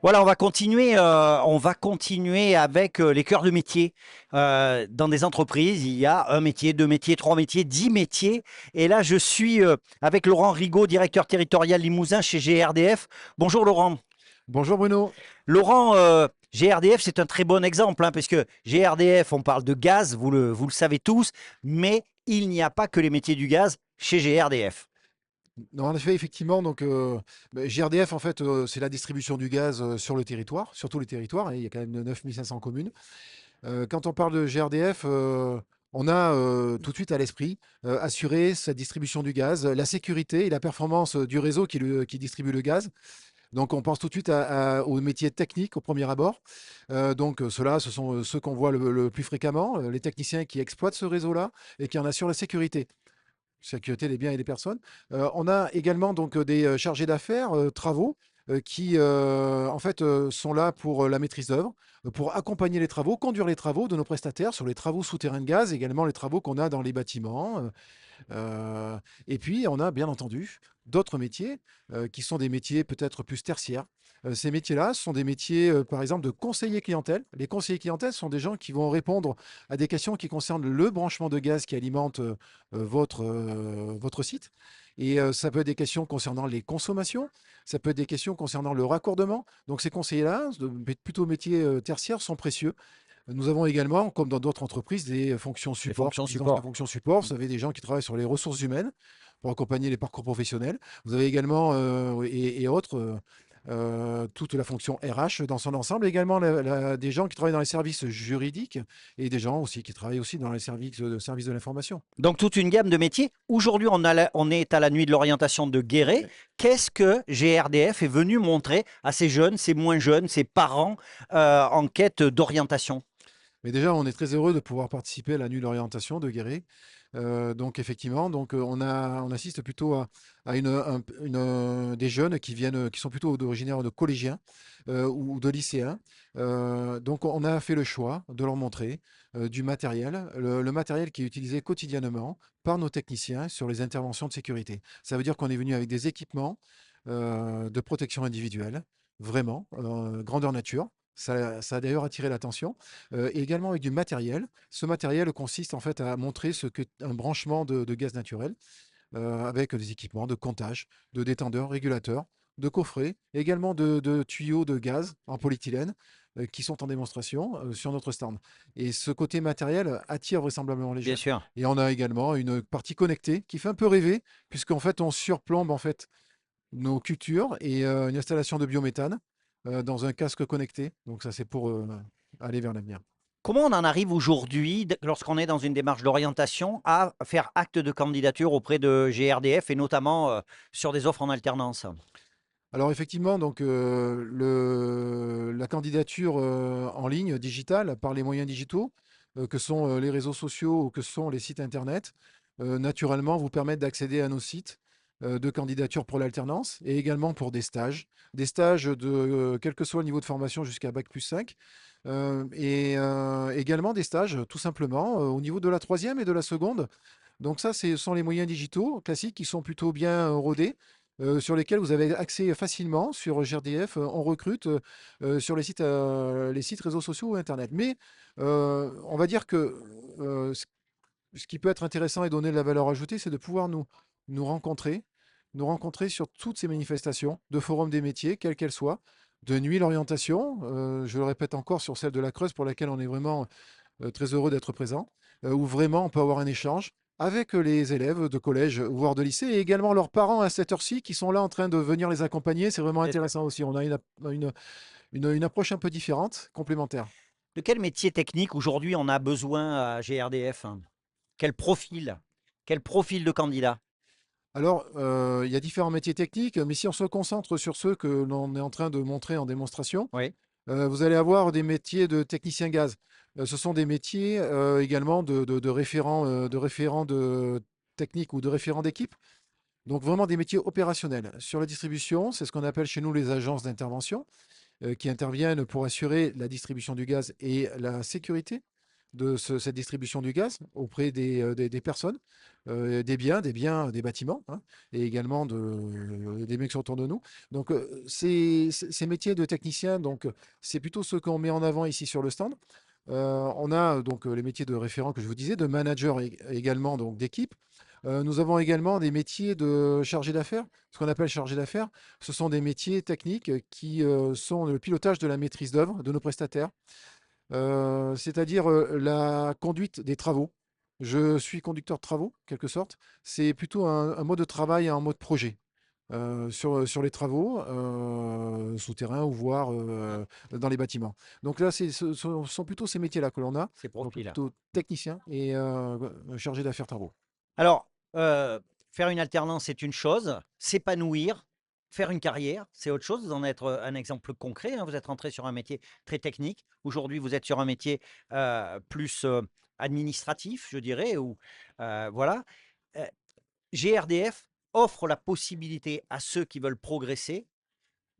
Voilà, on va continuer avec les cœurs de métier. Dans des entreprises, il y a un métier, deux métiers, trois métiers, 10 métiers. Et là, je suis avec Laurent Rigaud, directeur territorial Limousin chez GRDF. Bonjour Laurent. Bonjour Bruno. Laurent, GRDF, c'est un très bon exemple, hein, parce que GRDF, on parle de gaz, vous le savez tous, mais il n'y a pas que les métiers du gaz chez GRDF. Non, en effet, effectivement, GRDF, en fait, c'est la distribution du gaz sur le territoire, sur tous les territoires, et il y a quand même 9500 communes. Quand on parle de GRDF, on a tout de suite à l'esprit assurer sa distribution du gaz, la sécurité et la performance du réseau qui distribue le gaz. Donc, on pense tout de suite aux métiers techniques au premier abord. Ceux-là, ce sont ceux qu'on voit le plus fréquemment, les techniciens qui exploitent ce réseau-là et qui en assurent la sécurité. Sécurité des biens et des personnes. On a également des chargés d'affaires, travaux, qui en fait sont là pour la maîtrise d'œuvre, pour accompagner les travaux, conduire les travaux de nos prestataires sur les travaux souterrains de gaz, également les travaux qu'on a dans les bâtiments. Et puis, on a bien entendu d'autres métiers qui sont des métiers peut-être plus tertiaires. Ces métiers-là sont des métiers, par exemple, de conseiller clientèle. Les conseillers clientèle sont des gens qui vont répondre à des questions qui concernent le branchement de gaz qui alimente votre site. Et ça peut être des questions concernant les consommations, ça peut être des questions concernant le raccordement. Donc ces conseillers-là, plutôt métiers tertiaires, sont précieux. Nous avons également, comme dans d'autres entreprises, des fonctions Les support. fonctions Par exemple, la support. fonction support, vous avez des gens qui travaillent sur les ressources humaines pour accompagner les parcours professionnels. Vous avez également, et autres, toute la fonction RH dans son ensemble. Également, des gens qui travaillent dans les services juridiques et des gens aussi qui travaillent aussi dans les services de l'information. Donc toute une gamme de métiers. Aujourd'hui, on est à la nuit de l'orientation de Guéret. Qu'est-ce que GRDF est venu montrer à ces jeunes, ces moins jeunes, ces parents en quête d'orientation? Mais déjà, on est très heureux de pouvoir participer à la nuit d'orientation de Guéret. On assiste plutôt à des jeunes qui sont plutôt originaires de collégiens ou de lycéens. Donc, on a fait le choix de leur montrer du matériel, le matériel qui est utilisé quotidiennement par nos techniciens sur les interventions de sécurité. Ça veut dire qu'on est venu avec des équipements de protection individuelle, vraiment, grandeur nature. Ça a d'ailleurs attiré l'attention. Et également avec du matériel. Ce matériel consiste en fait à montrer ce qu'est un branchement de gaz naturel avec des équipements de comptage, de détendeurs, régulateurs, de coffrets, également de tuyaux de gaz en polyéthylène qui sont en démonstration sur notre stand. Et ce côté matériel attire vraisemblablement les Bien jeunes. sûr. Et on a également une partie connectée qui fait un peu rêver, puisqu'en fait on surplombe en fait nos cultures et une installation de biométhane dans un casque connecté. Donc ça c'est pour aller vers l'avenir. Comment on en arrive aujourd'hui, lorsqu'on est dans une démarche d'orientation, à faire acte de candidature auprès de GRDF et notamment sur des offres en alternance? Alors effectivement, la candidature en ligne digitale par les moyens digitaux, que sont les réseaux sociaux ou que sont les sites internet, naturellement vous permettent d'accéder à nos sites de candidature pour l'alternance et également pour des stages de quel que soit le niveau de formation jusqu'à bac+5, également des stages tout simplement au niveau de la troisième et de la seconde. Donc ça, ce sont les moyens digitaux classiques qui sont plutôt bien rodés, sur lesquels vous avez accès facilement sur GRDF. On recrute sur les sites réseaux sociaux ou Internet. Mais on va dire que ce qui peut être intéressant et donner de la valeur ajoutée, c'est de pouvoir nous rencontrer, nous rencontrer sur toutes ces manifestations de Forum des métiers, quelles qu'elles soient, de Nuit l'orientation, je le répète encore sur celle de la Creuse pour laquelle on est vraiment très heureux d'être présent, où vraiment on peut avoir un échange avec les élèves de collège, voire de lycée, et également leurs parents à cette heure-ci qui sont là en train de venir les accompagner. C'est vraiment Bien sûr. intéressant aussi. On a une approche un peu différente, complémentaire. De quel métier technique aujourd'hui on a besoin à GRDF? Quel profil? Quel profil de candidat? Alors, il y a différents métiers techniques, mais si on se concentre sur ceux que l'on est en train de montrer en démonstration, Oui, vous allez avoir des métiers de technicien gaz. Ce sont des métiers également de référents de technique ou de référents d'équipe. Donc vraiment des métiers opérationnels. Sur la distribution, c'est ce qu'on appelle chez nous les agences d'intervention qui interviennent pour assurer la distribution du gaz et la sécurité de cette distribution du gaz auprès des personnes, des bâtiments, hein, et également des mecs qui sont autour de nous. Donc, ces métiers de technicien, donc, c'est plutôt ce qu'on met en avant ici sur le stand. On a donc les métiers de référent que je vous disais, de manager également, donc d'équipe. Nous avons également des métiers de chargé d'affaires. Ce qu'on appelle chargé d'affaires, ce sont des métiers techniques qui sont le pilotage de la maîtrise d'œuvre de nos prestataires, c'est-à-dire la conduite des travaux. Je suis conducteur de travaux, quelque sorte. C'est plutôt un mode de travail, un mode projet sur les travaux souterrains ou voire dans les bâtiments. Donc là, ce sont plutôt ces métiers-là que l'on a, Ces donc profils-là. plutôt technicien et chargé d'affaires travaux. Alors, faire une alternance, c'est une chose, s'épanouir, faire une carrière, c'est autre chose. Vous en êtes, un exemple concret, hein. Vous êtes rentré sur un métier très technique. Aujourd'hui, vous êtes sur un métier, plus, administratif, je dirais ou, voilà. Heu, GRDF offre la possibilité à ceux qui veulent progresser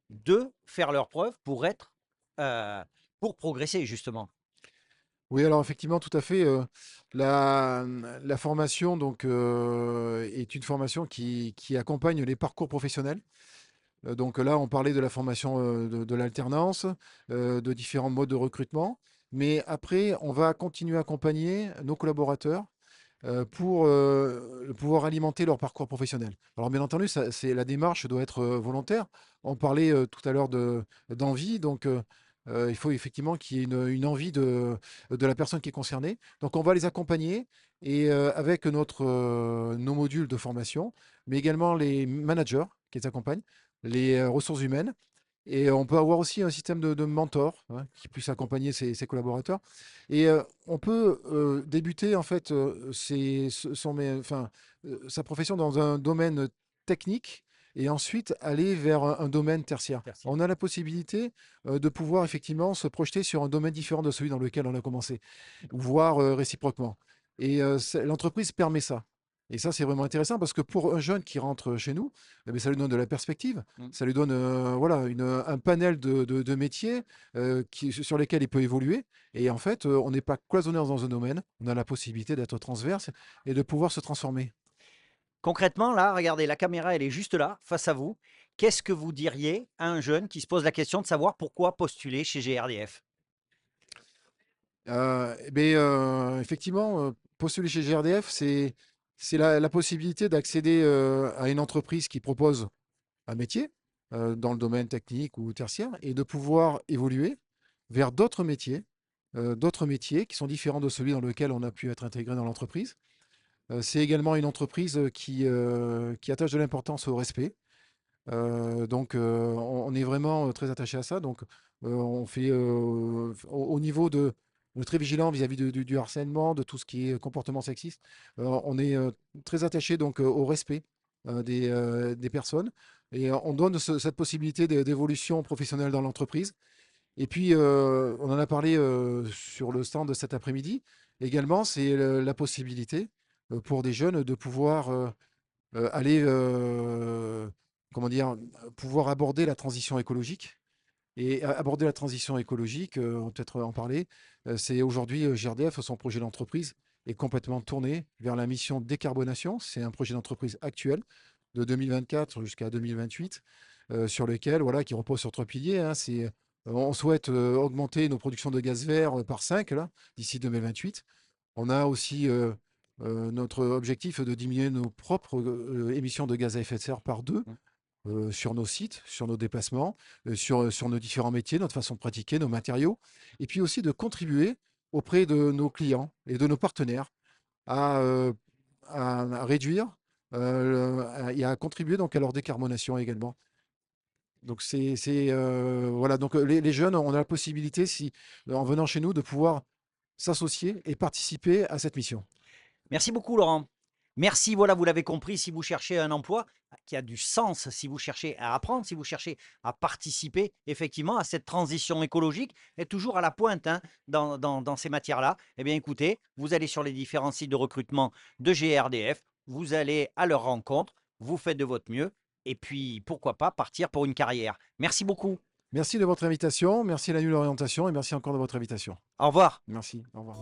de faire leurs preuves heu, pour progresser justement. Oui, alors effectivement, tout à fait. La formation donc, est une formation qui accompagne les parcours professionnels. Donc là, on parlait de la formation de l'alternance, de différents modes de recrutement. Mais après, on va continuer à accompagner nos collaborateurs pour pouvoir alimenter leur parcours professionnel. Alors bien entendu, la démarche doit être volontaire. On parlait tout à l'heure d'envie, donc il faut effectivement qu'il y ait une envie de la personne qui est concernée. Donc on va les accompagner et avec nos modules de formation, mais également les managers qui les accompagnent, les ressources humaines. Et on peut avoir aussi un système de mentor, hein, qui puisse accompagner ses collaborateurs. Et on peut débuter en fait sa profession dans un domaine technique et ensuite aller vers un domaine tertiaire. Tertiaire. On a la possibilité de pouvoir effectivement se projeter sur un domaine différent de celui dans lequel on a commencé, voire réciproquement. Et l'entreprise permet ça. Et ça, c'est vraiment intéressant parce que pour un jeune qui rentre chez nous, eh bien, ça lui donne de la perspective, Mmh. ça lui donne voilà, un panel de métiers sur lesquels il peut évoluer. Et en fait, on n'est pas cloisonné dans un domaine, on a la possibilité d'être transverse et de pouvoir se transformer. Concrètement, là, regardez, la caméra, elle est juste là, face à vous. Qu'est-ce que vous diriez à un jeune qui se pose la question de savoir pourquoi postuler chez GRDF? Effectivement, postuler chez GRDF, c'est la possibilité d'accéder à une entreprise qui propose un métier dans le domaine technique ou tertiaire et de pouvoir évoluer vers d'autres métiers qui sont différents de celui dans lequel on a pu être intégré dans l'entreprise. C'est également une entreprise qui attache de l'importance au respect. Donc, on est vraiment très attaché à ça. Donc, on fait au niveau de. On est très vigilant vis-à-vis du harcèlement, de tout ce qui est comportement sexiste. On est très attaché donc au respect des personnes et on donne cette possibilité d'évolution professionnelle dans l'entreprise. Et puis, on en a parlé sur le stand de cet après-midi. Également, c'est la possibilité pour des jeunes de pouvoir aller, comment dire, pouvoir aborder la transition écologique. Et aborder la transition écologique, on va peut-être en parler, c'est aujourd'hui GRDF, son projet d'entreprise est complètement tourné vers la mission décarbonation. C'est un projet d'entreprise actuel de 2024 jusqu'à 2028, sur lequel, voilà, qui repose sur trois piliers, hein. On souhaite augmenter nos productions de gaz vert par 5 là, d'ici 2028. On a aussi notre objectif de diminuer nos propres émissions de gaz à effet de serre par 2 Mmh. sur nos sites, sur nos déplacements, sur nos différents métiers, notre façon de pratiquer, nos matériaux, et puis aussi de contribuer auprès de nos clients et de nos partenaires à, à réduire et à contribuer donc à leur décarbonation également. Donc voilà, donc les jeunes, on a la possibilité, si, en venant chez nous, de pouvoir s'associer et participer à cette mission. Merci beaucoup, Laurent. Merci, voilà, vous l'avez compris, si vous cherchez un emploi qui a du sens, si vous cherchez à apprendre, si vous cherchez à participer effectivement à cette transition écologique, et toujours à la pointe, hein, dans ces matières-là, eh bien écoutez, vous allez sur les différents sites de recrutement de GRDF, vous allez à leur rencontre, vous faites de votre mieux, et puis pourquoi pas partir pour une carrière. Merci beaucoup. Merci de votre invitation, merci à la Nulle Orientation et merci encore de votre invitation. Au revoir. Merci, au revoir.